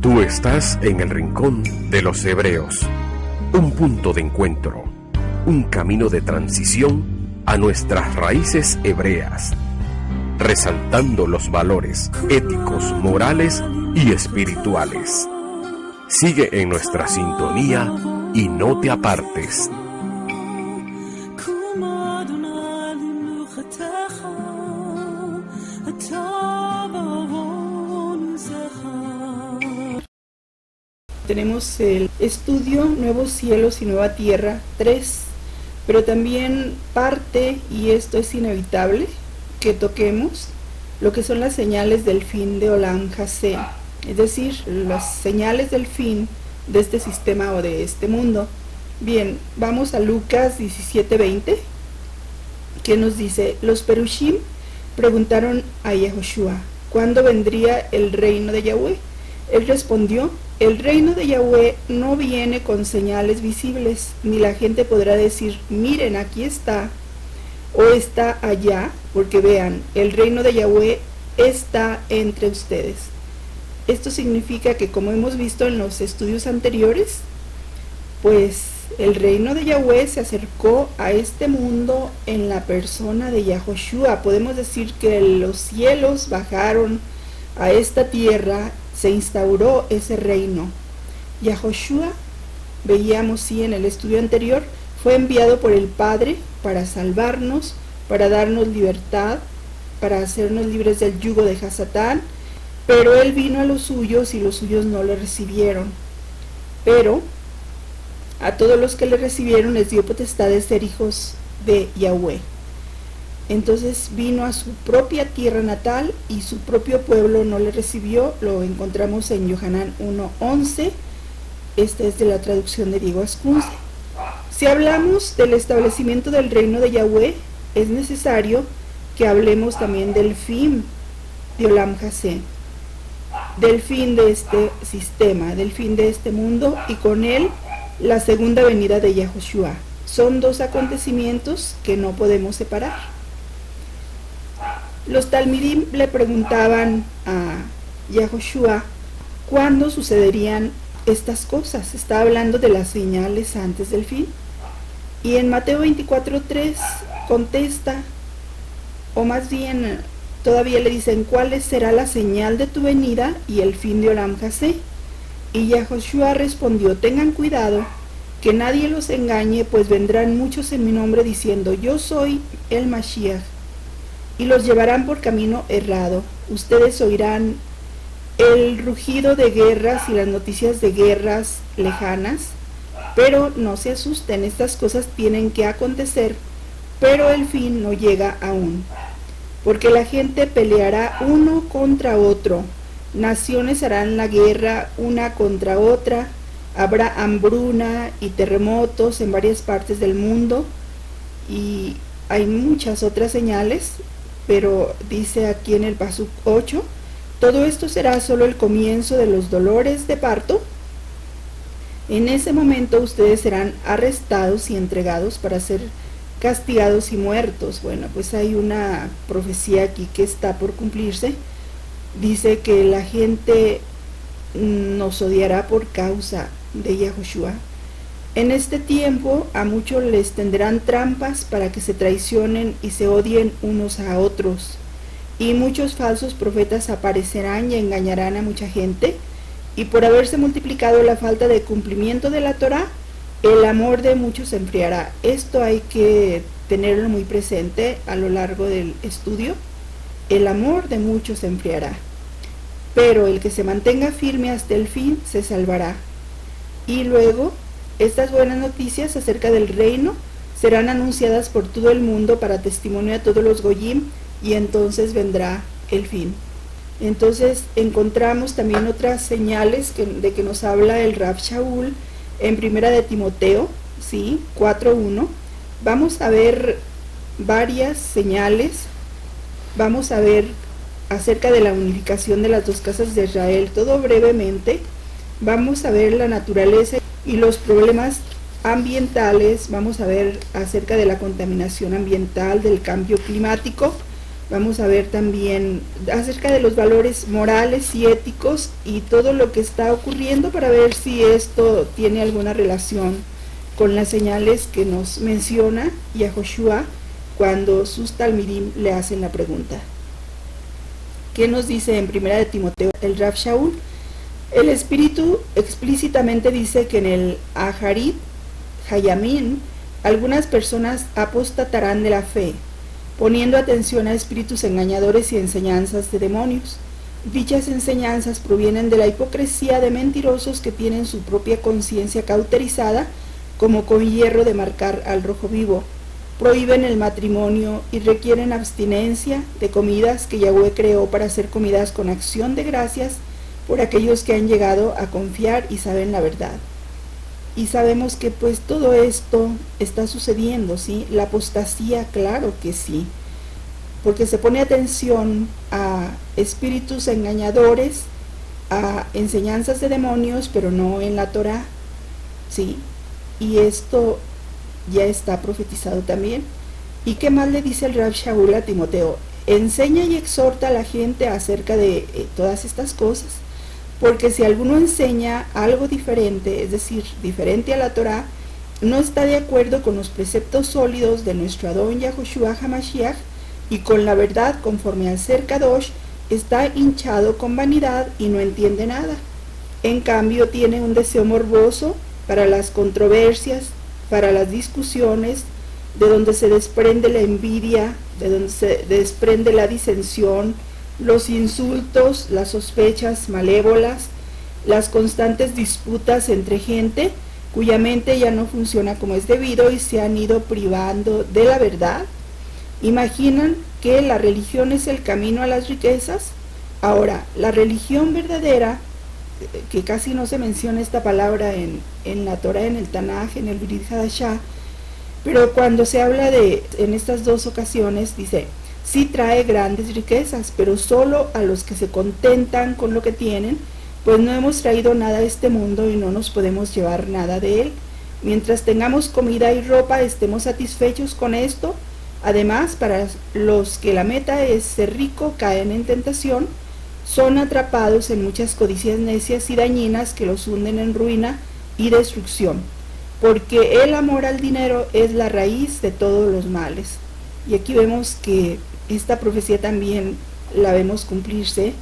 Tú estás en el rincón de los hebreos, un punto de encuentro, un camino de transición a nuestras raíces hebreas, resaltando los valores éticos, morales y espirituales. Sigue en nuestra sintonía y no te apartes. Tenemos el estudio Nuevos Cielos y Nueva Tierra 3, pero también parte, y esto es inevitable, que toquemos lo que son las señales del fin de Olam Hazé, es decir, las señales del fin de este sistema o de este mundo. Bien, vamos a Lucas 17:20, que nos dice: los Perushim preguntaron a Yehoshua, ¿cuándo vendría el reino de Yahweh? Él respondió: el reino de Yahweh no viene con señales visibles, ni la gente podrá decir, miren, aquí está, o está allá, porque vean, el reino de Yahweh está entre ustedes. Esto significa que, como hemos visto en los estudios anteriores, pues el reino de Yahweh se acercó a este mundo en la persona de Yahoshua. Podemos decir que los cielos bajaron a esta tierra, se instauró ese reino. Yahoshua, veíamos sí en el estudio anterior, fue enviado por el Padre para salvarnos, para darnos libertad, para hacernos libres del yugo de Hasatán, pero él vino a los suyos y los suyos no le recibieron. Pero a todos los que le recibieron les dio potestad de ser hijos de Yahweh. Entonces vino a su propia tierra natal y su propio pueblo no le recibió. Lo encontramos en Yohanan 1:11. Esta es de la traducción de Diego Ascunce. Si hablamos del establecimiento del reino de Yahweh, es necesario que hablemos también del fin de Olam Hazé, del fin de este sistema, del fin de este mundo, y con él la segunda venida de Yahoshua. Son dos acontecimientos que no podemos separar. Los Talmidim le preguntaban a Yahoshua cuándo sucederían estas cosas. Está hablando de las señales antes del fin. Y en Mateo 24:3 contesta, o más bien todavía le dicen, ¿cuál será la señal de tu venida y el fin de Olam Hazé? Y Yahoshua respondió, tengan cuidado que nadie los engañe, pues vendrán muchos en mi nombre diciendo, yo soy el Mashiach, y los llevarán por camino errado. Ustedes oirán el rugido de guerras y las noticias de guerras lejanas, pero no se asusten, estas cosas tienen que acontecer, pero el fin no llega aún. Porque la gente peleará uno contra otro, naciones harán la guerra una contra otra, habrá hambruna y terremotos en varias partes del mundo, y hay muchas otras señales, pero dice aquí en el Pasuk 8, todo esto será solo el comienzo de los dolores de parto. En ese momento ustedes serán arrestados y entregados para ser castigados y muertos. Bueno, pues hay una profecía aquí que está por cumplirse. Dice que la gente nos odiará por causa de Yahoshua. En este tiempo a muchos les tenderán trampas para que se traicionen y se odien unos a otros. Y muchos falsos profetas aparecerán y engañarán a mucha gente. Y por haberse multiplicado la falta de cumplimiento de la Torá, el amor de muchos se enfriará. Esto hay que tenerlo muy presente a lo largo del estudio. El amor de muchos se enfriará, pero el que se mantenga firme hasta el fin se salvará. Y luego, estas buenas noticias acerca del reino serán anunciadas por todo el mundo para testimonio a todos los goyim, y entonces vendrá el fin. Entonces encontramos también otras señales de que nos habla el Rav Shaul en Primera de Timoteo, ¿sí? 4:1. Vamos a ver varias señales. Vamos a ver acerca de la unificación de las dos casas de Israel, todo brevemente. Vamos a ver la naturaleza y los problemas ambientales. Vamos a ver acerca de la contaminación ambiental, del cambio climático. Vamos a ver también acerca de los valores morales y éticos y todo lo que está ocurriendo para ver si esto tiene alguna relación con las señales que nos menciona Yahoshua cuando sus talmidim le hacen la pregunta. ¿Qué nos dice en 1 de Timoteo el Rav Shaul? El Espíritu explícitamente dice que en el Aharit Hayamin algunas personas apostatarán de la fe, poniendo atención a espíritus engañadores y enseñanzas de demonios. Dichas enseñanzas provienen de la hipocresía de mentirosos que tienen su propia conciencia cauterizada, como con hierro de marcar al rojo vivo. Prohíben el matrimonio y requieren abstinencia de comidas que Yahweh creó para ser comidas con acción de gracias por aquellos que han llegado a confiar y saben la verdad. Y sabemos que pues todo esto está sucediendo, ¿sí? La apostasía, claro que sí, porque se pone atención a espíritus engañadores, a enseñanzas de demonios, pero no en la Torah, ¿sí? Y esto ya está profetizado también. ¿Y qué más le dice el Rav Shaul a Timoteo? Enseña y exhorta a la gente acerca de todas estas cosas, porque si alguno enseña algo diferente, es decir, diferente a la Torah, no está de acuerdo con los preceptos sólidos de nuestro Adón Yahoshua HaMashiach y con la verdad conforme al Ser Kadosh, está hinchado con vanidad y no entiende nada. En cambio, tiene un deseo morboso para las controversias, para las discusiones, de donde se desprende la envidia, de donde se desprende la disensión, los insultos, las sospechas malévolas, las constantes disputas entre gente cuya mente ya no funciona como es debido y se han ido privando de la verdad. ¿Imaginan que la religión es el camino a las riquezas? Ahora, la religión verdadera, que casi no se menciona esta palabra en la Torah, en el Tanaj, en el Brit Hadashah, pero cuando se habla en estas dos ocasiones, dice, sí trae grandes riquezas, pero solo a los que se contentan con lo que tienen, pues no hemos traído nada a este mundo y no nos podemos llevar nada de él. Mientras tengamos comida y ropa, estemos satisfechos con esto. Además, para los que la meta es ser rico, caen en tentación, son atrapados en muchas codicias necias y dañinas que los hunden en ruina y destrucción, porque el amor al dinero es la raíz de todos los males. Y aquí vemos que esta profecía también la vemos cumplirse,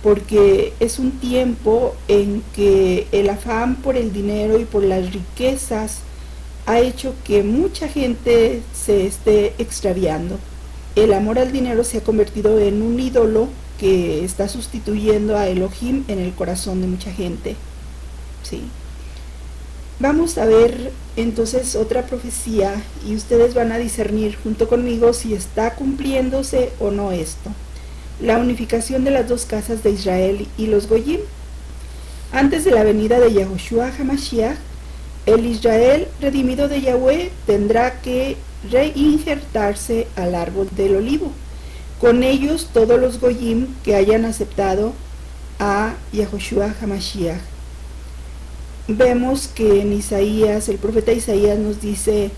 porque es un tiempo en que el afán por el dinero y por las riquezas ha hecho que mucha gente se esté extraviando. El amor al dinero se ha convertido en un ídolo que está sustituyendo a Elohim en el corazón de mucha gente. Sí. Vamos a ver entonces otra profecía y ustedes van a discernir junto conmigo si está cumpliéndose o no esto. La unificación de las dos casas de Israel y los Goyim. Antes de la venida de Yahoshua HaMashiach, el Israel redimido de Yahweh tendrá que reinjertarse al árbol del olivo. Con ellos todos los Goyim que hayan aceptado a Yahoshua HaMashiach. Vemos que en Isaías, el profeta Isaías nos dice,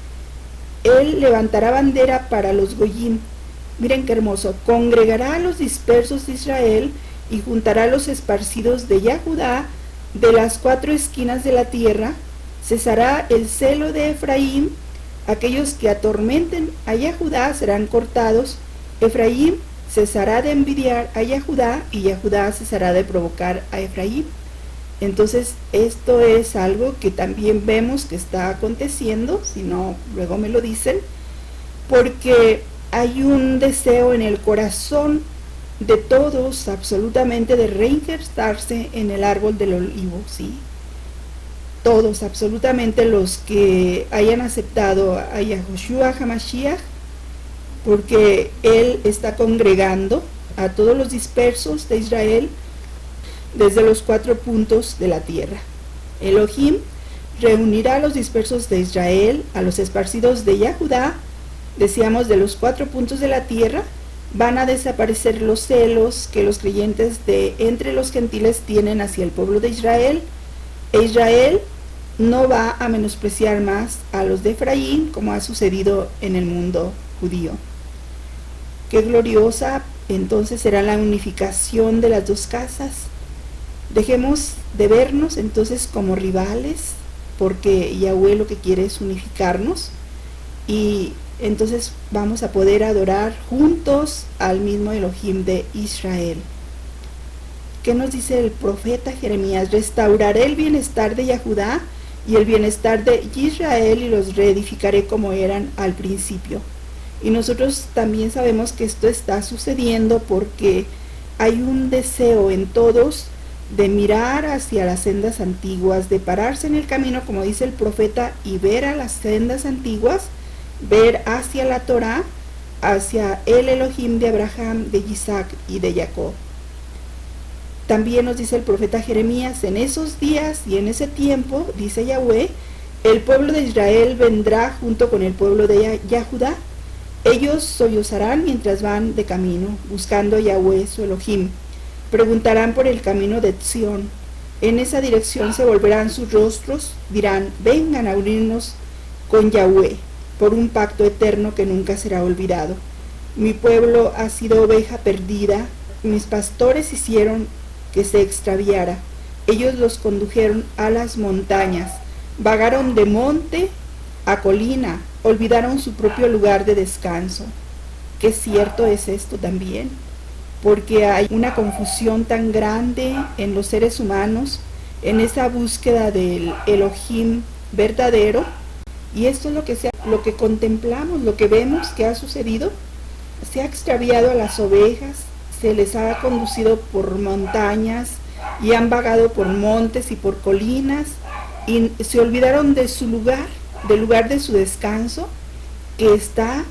él levantará bandera para los Goyim. Miren qué hermoso, congregará a los dispersos de Israel y juntará a los esparcidos de Yahudá de las 4 esquinas de la tierra. Cesará el celo de Efraín, aquellos que atormenten a Yahudá serán cortados. Efraín cesará de envidiar a Yahudá y Yahudá cesará de provocar a Efraín. Entonces esto es algo que también vemos que está aconteciendo, si no luego me lo dicen, porque hay un deseo en el corazón de todos absolutamente de reinjertarse en el árbol del olivo, ¿sí? Todos, absolutamente los que hayan aceptado a Yahoshua HaMashiach, porque él está congregando a todos los dispersos de Israel desde los 4 puntos de la tierra. Elohim reunirá a los dispersos de Israel, a los esparcidos de Yahudá, decíamos de los 4 puntos de la tierra. Van a desaparecer los celos que los creyentes de entre los gentiles tienen hacia el pueblo de Israel, e Israel no va a menospreciar más a los de Efraín como ha sucedido en el mundo judío. qué gloriosa entonces será la unificación de las dos casas. Dejemos de vernos entonces como rivales, porque Yahweh lo que quiere es unificarnos, y entonces vamos a poder adorar juntos al mismo Elohim de Israel. ¿Qué nos dice el profeta Jeremías? Restauraré el bienestar de Yahudá y el bienestar de Israel, y los reedificaré como eran al principio. Y nosotros también sabemos que esto está sucediendo porque hay un deseo en todos de mirar hacia las sendas antiguas, de pararse en el camino, como dice el profeta, y ver a las sendas antiguas, ver hacia la Torá, hacia el Elohim de Abraham, de Isaac y de Jacob. También nos dice el profeta Jeremías: en esos días y en ese tiempo, dice Yahweh, el pueblo de Israel vendrá junto con el pueblo de Yahudá. Ellos sollozarán mientras van de camino, buscando a Yahweh su Elohim. Preguntarán por el camino de Sión. En esa dirección se volverán sus rostros, dirán: vengan a unirnos con Yahweh, por un pacto eterno que nunca será olvidado. Mi pueblo ha sido oveja perdida, mis pastores hicieron que se extraviara. Ellos los condujeron a las montañas, vagaron de monte a colina, olvidaron su propio lugar de descanso. Qué cierto es esto también, porque hay una confusión tan grande en los seres humanos, en esa búsqueda del Elohim verdadero, y esto es lo que contemplamos, lo que vemos que ha sucedido. Se ha extraviado a las ovejas, se les ha conducido por montañas y han vagado por montes y por colinas, y se olvidaron de su lugar, del lugar de su descanso, que está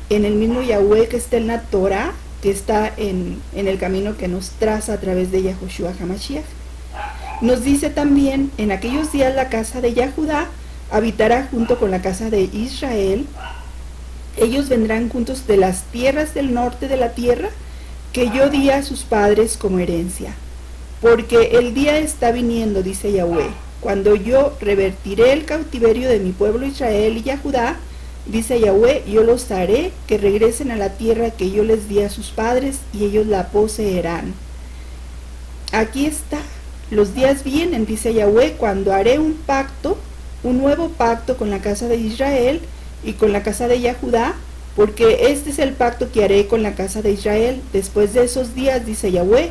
en el mismo Yahweh, que está en la Torah, que está en el camino que nos traza a través de Yahushua HaMashiach. Nos dice también: en aquellos días la casa de Yahudá habitará junto con la casa de Israel. Ellos vendrán juntos de las tierras del norte de la tierra que yo di a sus padres como herencia. Porque el día está viniendo, dice Yahweh, cuando yo revertiré el cautiverio de mi pueblo Israel y Yahudá, dice Yahweh, yo los haré que regresen a la tierra que yo les di a sus padres, y ellos la poseerán. Aquí está, los días vienen, dice Yahweh, cuando haré un pacto, un nuevo pacto con la casa de Israel y con la casa de Yahudá, porque este es el pacto que haré con la casa de Israel. Después de esos días, dice Yahweh,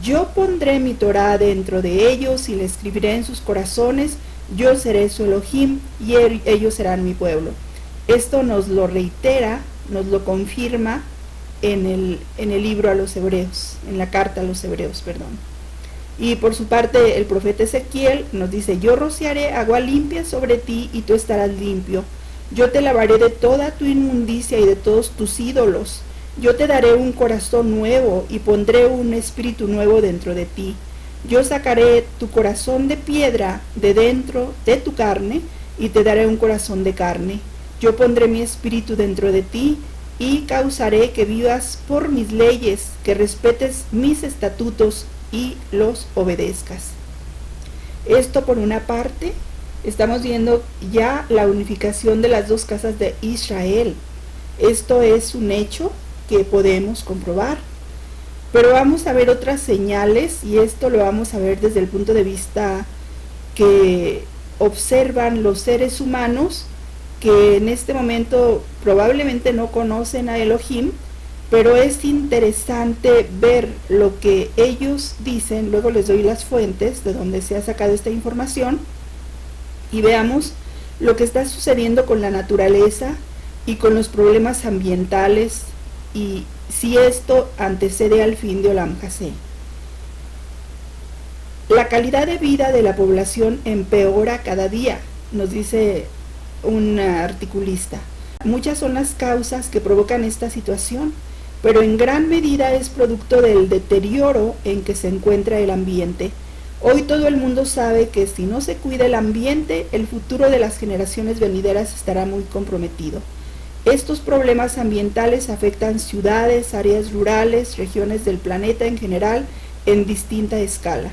yo pondré mi Torah dentro de ellos y la escribiré en sus corazones. Yo seré su Elohim y ellos serán mi pueblo. Esto nos lo reitera, nos lo confirma en el libro a los Hebreos, en la carta a los Hebreos, perdón. Y por su parte el profeta Ezequiel nos dice: yo rociaré agua limpia sobre ti y tú estarás limpio. Yo te lavaré de toda tu inmundicia y de todos tus ídolos. Yo te daré un corazón nuevo y pondré un espíritu nuevo dentro de ti. Yo sacaré tu corazón de piedra de dentro de tu carne y te daré un corazón de carne. Yo pondré mi espíritu dentro de ti y causaré que vivas por mis leyes, que respetes mis estatutos y los obedezcas. Esto por una parte. Estamos viendo ya la unificación de las dos casas de Israel. Esto es un hecho que podemos comprobar. Pero vamos a ver otras señales, y esto lo vamos a ver desde el punto de vista que observan los seres humanos, que en este momento probablemente no conocen a Elohim, pero es interesante ver lo que ellos dicen. Luego les doy las fuentes de donde se ha sacado esta información, y veamos lo que está sucediendo con la naturaleza y con los problemas ambientales, y si esto antecede al fin de Olam Hasé. La calidad de vida de la población empeora cada día, nos dice un articulista. Muchas son las causas que provocan esta situación, pero en gran medida es producto del deterioro en que se encuentra el ambiente. Hoy todo el mundo sabe que si no se cuida el ambiente, el futuro de las generaciones venideras estará muy comprometido. Estos problemas ambientales afectan ciudades, áreas rurales, regiones del planeta en general, en distinta escala.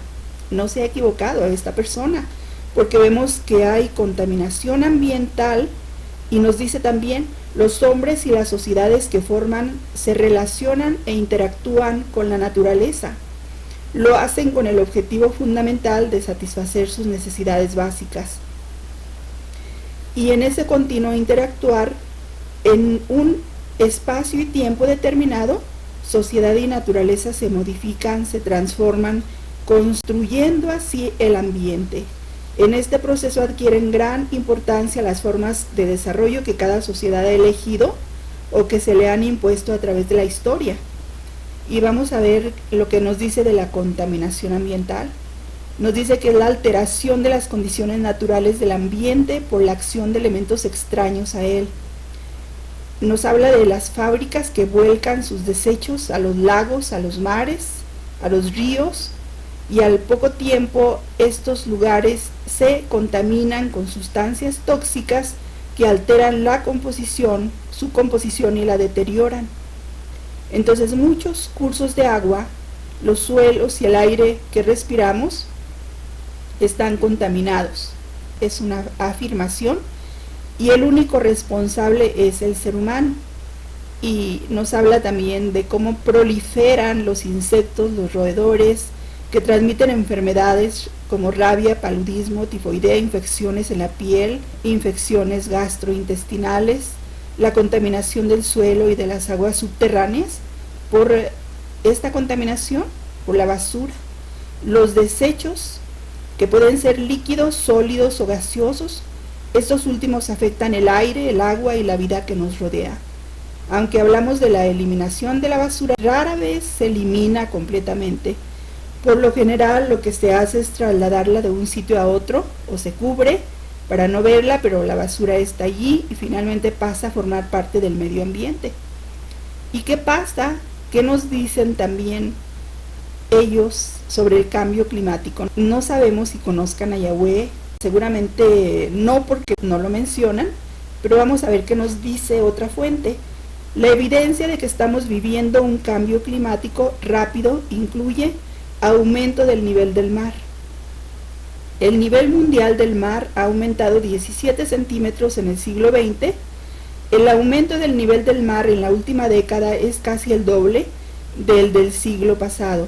No se ha equivocado esta persona, porque vemos que hay contaminación ambiental, y nos dice también: Los hombres y las sociedades que forman se relacionan e interactúan con la naturaleza. Lo hacen con el objetivo fundamental de satisfacer sus necesidades básicas. Y en ese continuo interactuar, en un espacio y tiempo determinado, sociedad y naturaleza se modifican, se transforman, construyendo así el ambiente. En este proceso adquieren gran importancia las formas de desarrollo que cada sociedad ha elegido o que se le han impuesto a través de la historia. Y vamos a ver lo que nos dice de la contaminación ambiental. Nos dice que es la alteración de las condiciones naturales del ambiente por la acción de elementos extraños a él. Nos habla de las fábricas que vuelcan sus desechos a los lagos, a los mares, a los ríos, y al poco tiempo estos lugares se contaminan con sustancias tóxicas que alteran la composición, su composición y la deterioran. Entonces muchos cursos de agua, los suelos y el aire que respiramos están contaminados. Es una afirmación, y el único responsable es el ser humano. Y nos habla también de cómo proliferan los insectos, los roedores, que transmiten enfermedades como rabia, paludismo, tifoidea, infecciones en la piel, infecciones gastrointestinales, la contaminación del suelo y de las aguas subterráneas por esta contaminación, por la basura, los desechos que pueden ser líquidos, sólidos o gaseosos. Estos últimos afectan el aire, el agua y la vida que nos rodea. Aunque hablamos de la eliminación de la basura, rara vez se elimina completamente. Por lo general, lo que se hace es trasladarla de un sitio a otro, o se cubre para no verla, pero la basura está allí y finalmente pasa a formar parte del medio ambiente. ¿Y qué pasa? ¿Qué nos dicen también ellos sobre el cambio climático? No sabemos si conozcan a Yahweh, seguramente no, porque no lo mencionan, pero vamos a ver qué nos dice otra fuente. La evidencia de que estamos viviendo un cambio climático rápido incluye aumento del nivel del mar. El nivel mundial del mar ha aumentado 17 centímetros en el siglo XX. El aumento del nivel del mar en la última década es casi el doble del siglo pasado.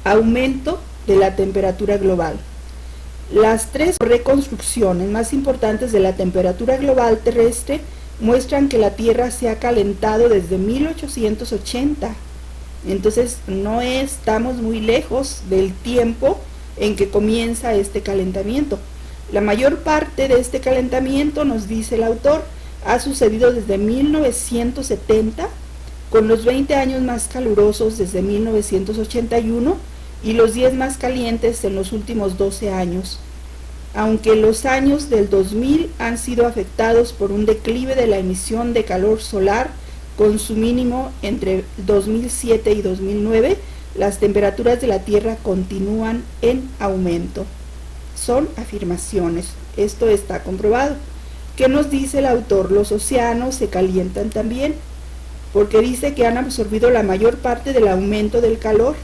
Aumento de la temperatura global. Las tres reconstrucciones más importantes de la temperatura global terrestre muestran que la Tierra se ha calentado desde 1880. Entonces no estamos muy lejos del tiempo en que comienza este calentamiento. La mayor parte de este calentamiento, nos dice el autor, ha sucedido desde 1970, con los 20 años más calurosos desde 1981 y los 10 más calientes en los últimos 12 años. Aunque los años del 2000 han sido afectados por un declive de la emisión de calor solar, con su mínimo entre 2007 y 2009, las temperaturas de la Tierra continúan en aumento. Son afirmaciones, esto está comprobado. ¿Qué nos dice el autor? Los océanos se calientan también, porque dice que han absorbido la mayor parte del aumento del calor.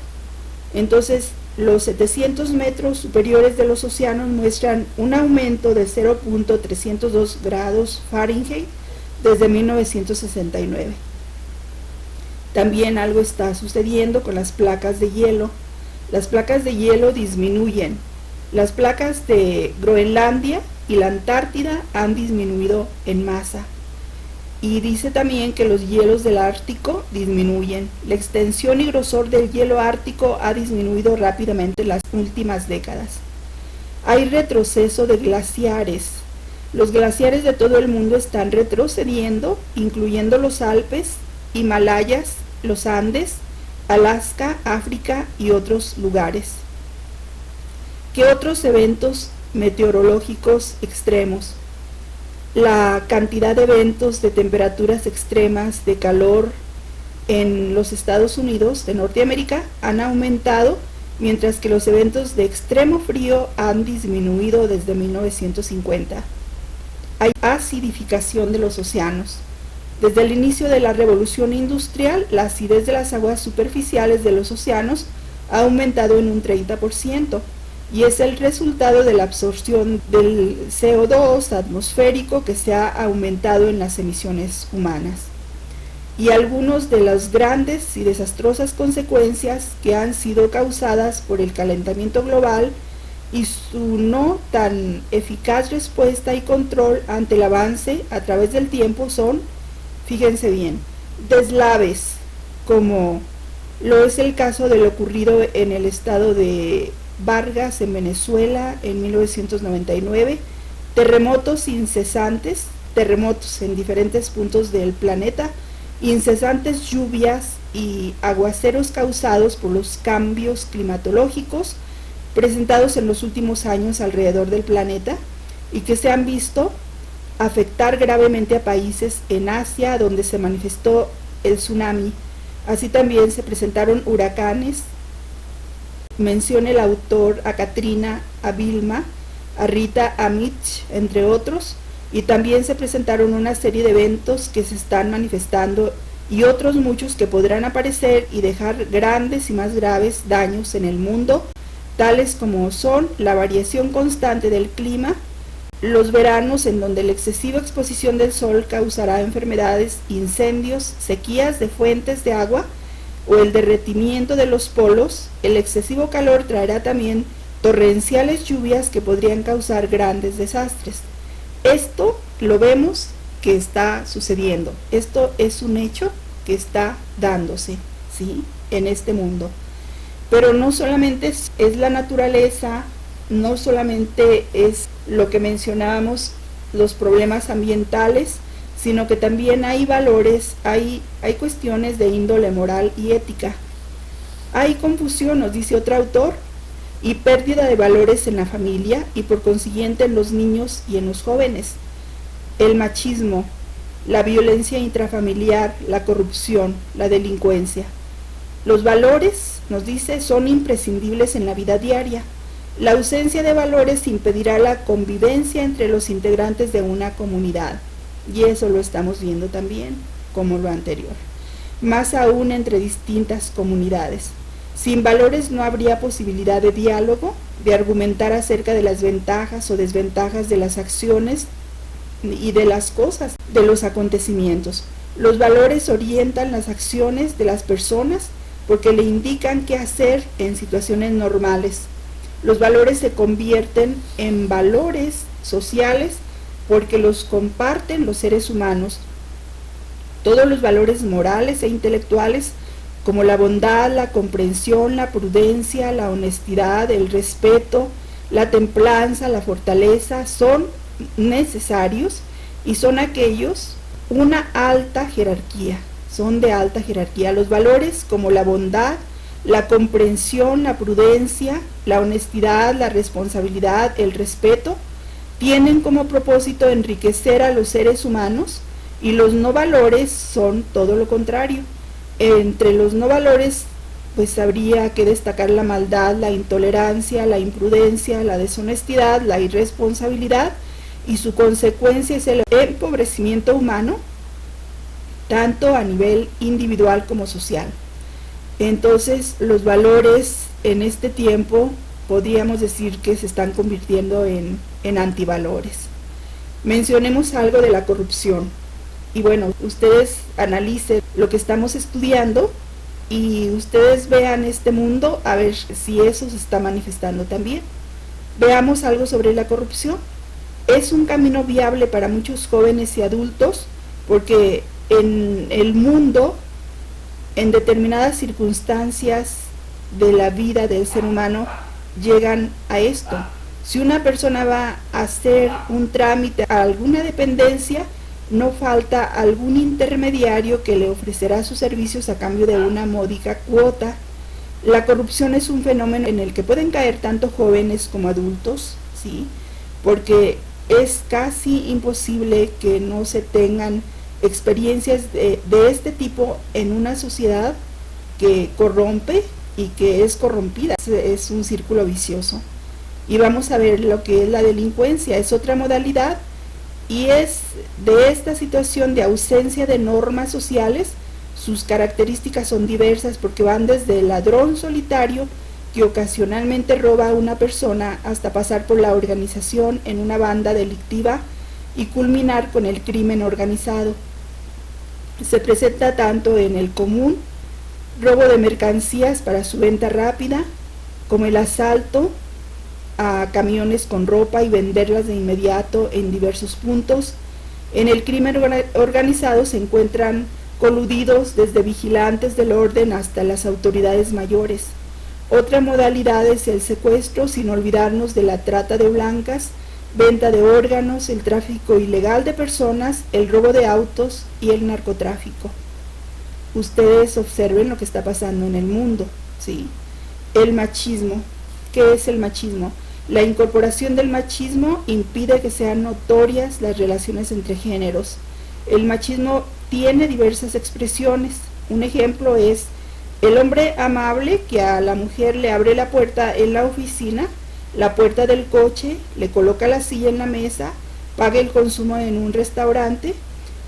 Entonces, los 700 metros superiores de los océanos muestran un aumento de 0.302 grados Fahrenheit desde 1969. También algo está sucediendo con las placas de hielo. Las placas de hielo disminuyen. Las placas de Groenlandia y la Antártida han disminuido en masa. Y dice también que los hielos del Ártico disminuyen. La extensión y grosor del hielo ártico ha disminuido rápidamente en las últimas décadas. Hay retroceso de glaciares. Los glaciares de todo el mundo están retrocediendo, incluyendo los Alpes, Himalayas, los Andes, Alaska, África y otros lugares. ¿Qué otros eventos meteorológicos extremos? La cantidad de eventos de temperaturas extremas de calor en los Estados Unidos de Norteamérica han aumentado, mientras que los eventos de extremo frío han disminuido desde 1950. Hay acidificación de los océanos. Desde el inicio de la revolución industrial, la acidez de las aguas superficiales de los océanos ha aumentado en un 30%. y es el resultado de la absorción del CO2 atmosférico que se ha aumentado en las emisiones humanas. Y algunos de las grandes y desastrosas consecuencias que han sido causadas por el calentamiento global y su no tan eficaz respuesta y control ante el avance a través del tiempo son, fíjense bien, deslaves, como lo es el caso de lo ocurrido en el estado de Vargas en Venezuela en 1999, terremotos incesantes, terremotos en diferentes puntos del planeta, incesantes lluvias y aguaceros causados por los cambios climatológicos presentados en los últimos años alrededor del planeta y que se han visto afectar gravemente a países en Asia donde se manifestó el tsunami. Así también se presentaron huracanes, menciona el autor a Katrina, a Vilma, a Rita, a Mitch, entre otros, y también se presentaron una serie de eventos que se están manifestando y otros muchos que podrán aparecer y dejar grandes y más graves daños en el mundo, tales como son la variación constante del clima, los veranos en donde la excesiva exposición del sol causará enfermedades, incendios, sequías de fuentes de agua o el derretimiento de los polos, el excesivo calor traerá también torrenciales lluvias que podrían causar grandes desastres. Esto lo vemos que está sucediendo, esto es un hecho que está dándose, ¿sí?, en este mundo. Pero no solamente es la naturaleza, no solamente es lo que mencionábamos, los problemas ambientales, sino que también hay valores, hay cuestiones de índole moral y ética. Hay confusión, nos dice otro autor, y pérdida de valores en la familia y por consiguiente en los niños y en los jóvenes. El machismo, la violencia intrafamiliar, la corrupción, la delincuencia. Los valores, nos dice, son imprescindibles en la vida diaria. La ausencia de valores impedirá la convivencia entre los integrantes de una comunidad. Y eso lo estamos viendo también, como lo anterior. Más aún entre distintas comunidades. Sin valores no habría posibilidad de diálogo, de argumentar acerca de las ventajas o desventajas de las acciones y de las cosas, de los acontecimientos. Los valores orientan las acciones de las personas porque le indican qué hacer en situaciones normales. Los valores se convierten en valores sociales porque los comparten los seres humanos. Todos los valores morales e intelectuales, como la bondad, la comprensión, la prudencia, la honestidad, el respeto, la templanza, la fortaleza, son necesarios y son aquellos una alta jerarquía. Son de alta jerarquía. Los valores como la bondad, la comprensión, la prudencia, la honestidad, la responsabilidad, el respeto, tienen como propósito enriquecer a los seres humanos y los no valores son todo lo contrario. Entre los no valores pues habría que destacar la maldad, la intolerancia, la imprudencia, la deshonestidad, la irresponsabilidad y su consecuencia es el empobrecimiento humano, tanto a nivel individual como social. Entonces, los valores en este tiempo podríamos decir que se están convirtiendo en antivalores. Mencionemos algo de la corrupción. Y bueno, ustedes analicen lo que estamos estudiando y ustedes vean este mundo a ver si eso se está manifestando también. Veamos algo sobre la corrupción. Es un camino viable para muchos jóvenes y adultos porque en el mundo, en determinadas circunstancias de la vida del ser humano, llegan a esto. Si una persona va a hacer un trámite a alguna dependencia, no falta algún intermediario que le ofrecerá sus servicios a cambio de una módica cuota. La corrupción es un fenómeno en el que pueden caer tanto jóvenes como adultos, ¿sí?, porque es casi imposible que no se tengan experiencias de este tipo en una sociedad que corrompe y que es corrompida. Es un círculo vicioso. Y vamos a ver lo que es la delincuencia. Es otra modalidad y es de esta situación de ausencia de normas sociales. Sus características son diversas porque van desde el ladrón solitario que ocasionalmente roba a una persona hasta pasar por la organización en una banda delictiva y culminar con el crimen organizado. Se presenta tanto en el común robo de mercancías para su venta rápida, como el asalto a camiones con ropa y venderlas de inmediato en diversos puntos. En el crimen organizado se encuentran coludidos desde vigilantes del orden hasta las autoridades mayores. Otra modalidad es el secuestro, sin olvidarnos de la trata de blancas, venta de órganos, el tráfico ilegal de personas, el robo de autos y el narcotráfico. Ustedes observen lo que está pasando en el mundo, ¿sí? El machismo. ¿Qué es el machismo? La incorporación del machismo impide que sean notorias las relaciones entre géneros. El machismo tiene diversas expresiones. Un ejemplo es el hombre amable que a la mujer le abre la puerta en la oficina, la puerta del coche, le coloca la silla en la mesa, paga el consumo en un restaurante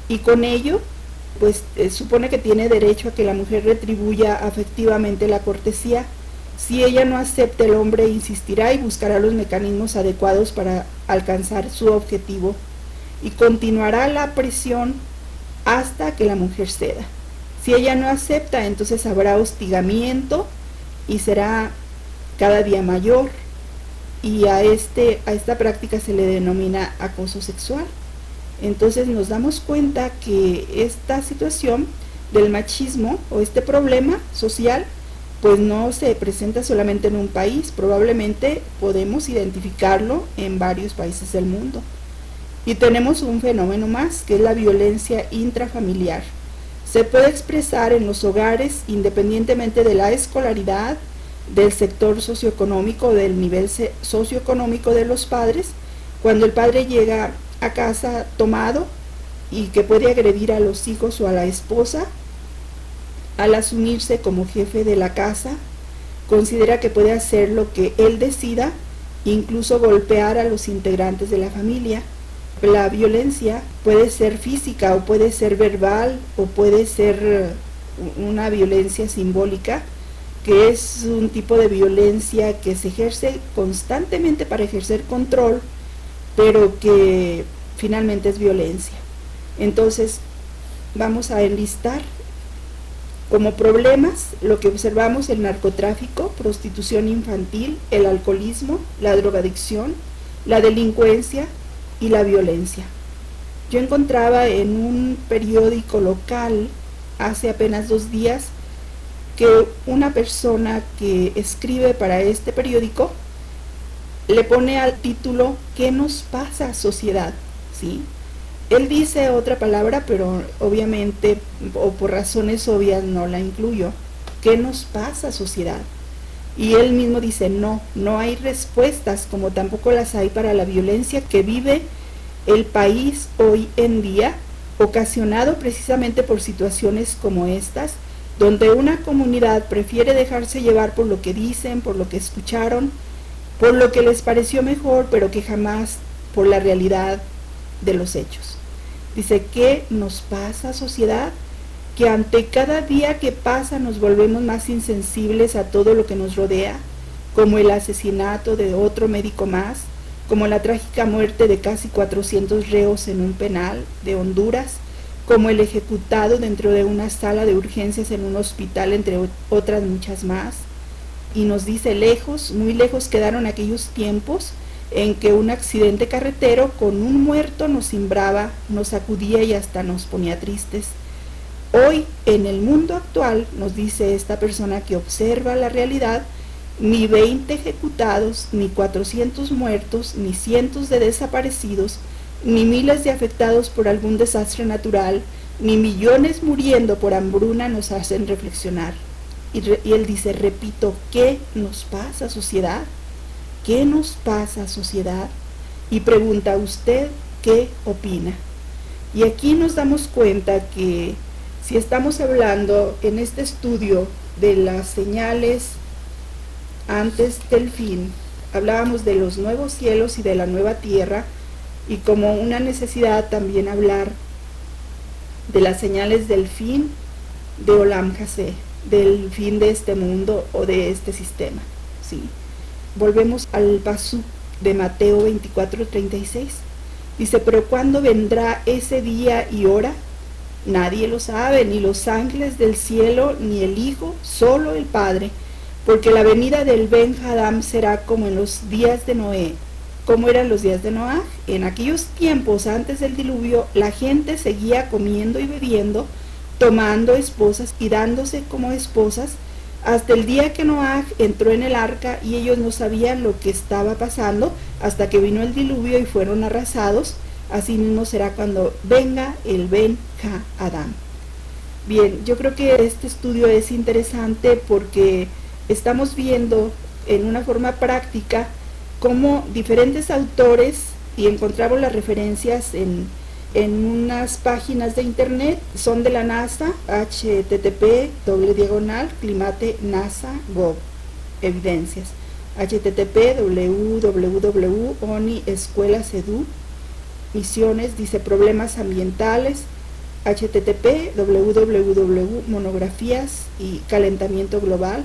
y con ello pues supone que tiene derecho a que la mujer retribuya afectivamente la cortesía. Si ella no acepta, el hombre insistirá y buscará los mecanismos adecuados para alcanzar su objetivo y continuará la presión hasta que la mujer ceda. Si ella no acepta, entonces habrá hostigamiento y será cada día mayor, y a esta práctica se le denomina acoso sexual. Entonces nos damos cuenta que esta situación del machismo o este problema social pues no se presenta solamente en un país, probablemente podemos identificarlo en varios países del mundo. Y tenemos un fenómeno más, que es la violencia intrafamiliar. Se puede expresar en los hogares independientemente de la escolaridad, del sector socioeconómico, del nivel socioeconómico de los padres, cuando el padre llega a casa tomado y que puede agredir a los hijos o a la esposa. Al asumirse como jefe de la casa, considera que puede hacer lo que él decida, incluso golpear a los integrantes de la familia. La violencia puede ser física o puede ser verbal o puede ser una violencia simbólica, que es un tipo de violencia que se ejerce constantemente para ejercer control, pero que finalmente es violencia. Entonces, vamos a enlistar como problemas lo que observamos: el narcotráfico, prostitución infantil, el alcoholismo, la drogadicción, la delincuencia y la violencia. Yo encontraba en un periódico local hace apenas 2 días que una persona que escribe para este periódico le pone al título ¿qué nos pasa, sociedad? ¿Sí? Él dice otra palabra, pero obviamente o por razones obvias no la incluyo. ¿Qué nos pasa, sociedad? Y él mismo dice, no hay respuestas, como tampoco las hay para la violencia que vive el país hoy en día, ocasionado precisamente por situaciones como estas, donde una comunidad prefiere dejarse llevar por lo que dicen, por lo que escucharon, por lo que les pareció mejor, pero que jamás por la realidad de los hechos. Dice, ¿qué nos pasa, sociedad? Que ante cada día que pasa nos volvemos más insensibles a todo lo que nos rodea, como el asesinato de otro médico más, como la trágica muerte de casi 400 reos en un penal de Honduras, como el ejecutado dentro de una sala de urgencias en un hospital, entre otras muchas más. Y nos dice, lejos, muy lejos quedaron aquellos tiempos en que un accidente carretero con un muerto nos cimbraba, nos sacudía y hasta nos ponía tristes. Hoy, en el mundo actual, nos dice esta persona que observa la realidad, ni 20 ejecutados, ni 400 muertos, ni cientos de desaparecidos, ni miles de afectados por algún desastre natural, ni millones muriendo por hambruna nos hacen reflexionar. Y él dice, repito, ¿qué nos pasa, sociedad? ¿Qué nos pasa, sociedad? Y pregunta, ¿usted qué opina? Y aquí nos damos cuenta que si estamos hablando en este estudio de las señales antes del fin, hablábamos de los nuevos cielos y de la nueva tierra, y como una necesidad también hablar de las señales del fin de Olam Jase, del fin de este mundo o de este sistema, ¿sí? Volvemos al pasú de Mateo 24:36. Dice, pero ¿cuándo vendrá ese día y hora? Nadie lo sabe, ni los ángeles del cielo, ni el Hijo, solo el Padre. Porque la venida del Ben Hadam será como en los días de Noé. ¿Cómo eran los días de Noé? En aquellos tiempos antes del diluvio, la gente seguía comiendo y bebiendo, tomando esposas y dándose como esposas, hasta el día que Noé entró en el arca, y ellos no sabían lo que estaba pasando hasta que vino el diluvio y fueron arrasados. Así mismo será cuando venga el Ben Hadam. Bien, yo creo que este estudio es interesante porque estamos viendo en una forma práctica cómo diferentes autores, y encontramos las referencias en unas páginas de internet, son de la NASA, http://climate-nasa.gov, evidencias, http://www.oni-escuelas-edu, misiones, dice problemas ambientales, http://www.monografías y calentamiento global.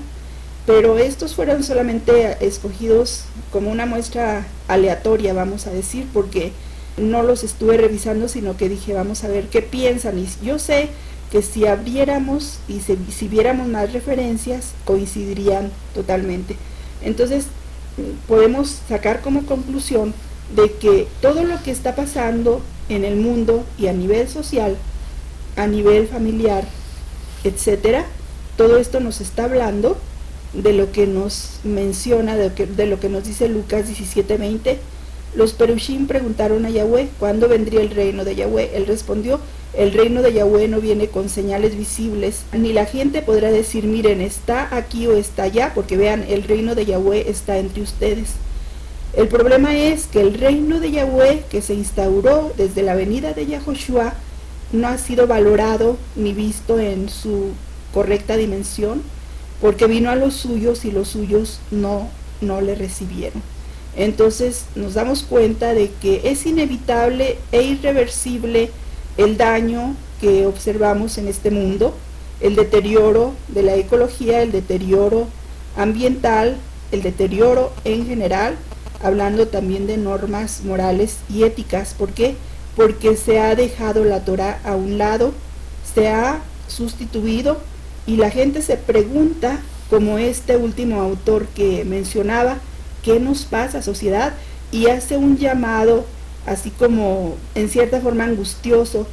Pero estos fueron solamente escogidos como una muestra aleatoria, vamos a decir, porque no los estuve revisando, sino que dije, vamos a ver qué piensan. Y yo sé que si abriéramos y si viéramos más referencias, coincidirían totalmente. Entonces, podemos sacar como conclusión de que todo lo que está pasando en el mundo y a nivel social, a nivel familiar, etcétera, todo esto nos está hablando de lo que nos menciona, de lo que nos dice Lucas 17:20. Los Perushim preguntaron a Yahweh, ¿cuándo vendría el reino de Yahweh? Él respondió, el reino de Yahweh no viene con señales visibles, ni la gente podrá decir, miren, está aquí o está allá, porque vean, el reino de Yahweh está entre ustedes. El problema es que el reino de Yahweh, que se instauró desde la venida de Yahoshua, no ha sido valorado ni visto en su correcta dimensión, porque vino a los suyos y los suyos no le recibieron. Entonces nos damos cuenta de que es inevitable e irreversible el daño que observamos en este mundo, el deterioro de la ecología, el deterioro ambiental, el deterioro en general, hablando también de normas morales y éticas. ¿Por qué? Porque se ha dejado la Torah a un lado, se ha sustituido, y la gente se pregunta, como este último autor que mencionaba, ¿qué nos pasa, sociedad? Y hace un llamado, así como en cierta forma angustioso,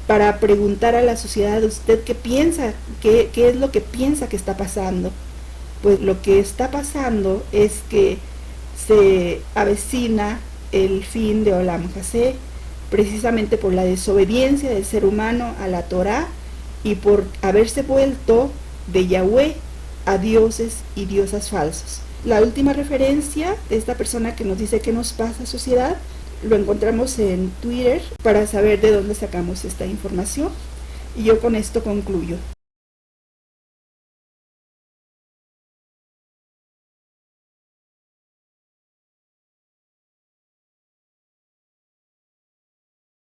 para preguntar a la sociedad, ¿usted qué piensa? ¿Qué es lo que piensa que está pasando? Pues lo que está pasando es que se avecina el fin de Olam Hasé, precisamente por la desobediencia del ser humano a la Torah y por haberse vuelto de Yahweh a dioses y diosas falsos. La última referencia de esta persona que nos dice qué nos pasa, sociedad, lo encontramos en Twitter para saber de dónde sacamos esta información, y yo con esto concluyo.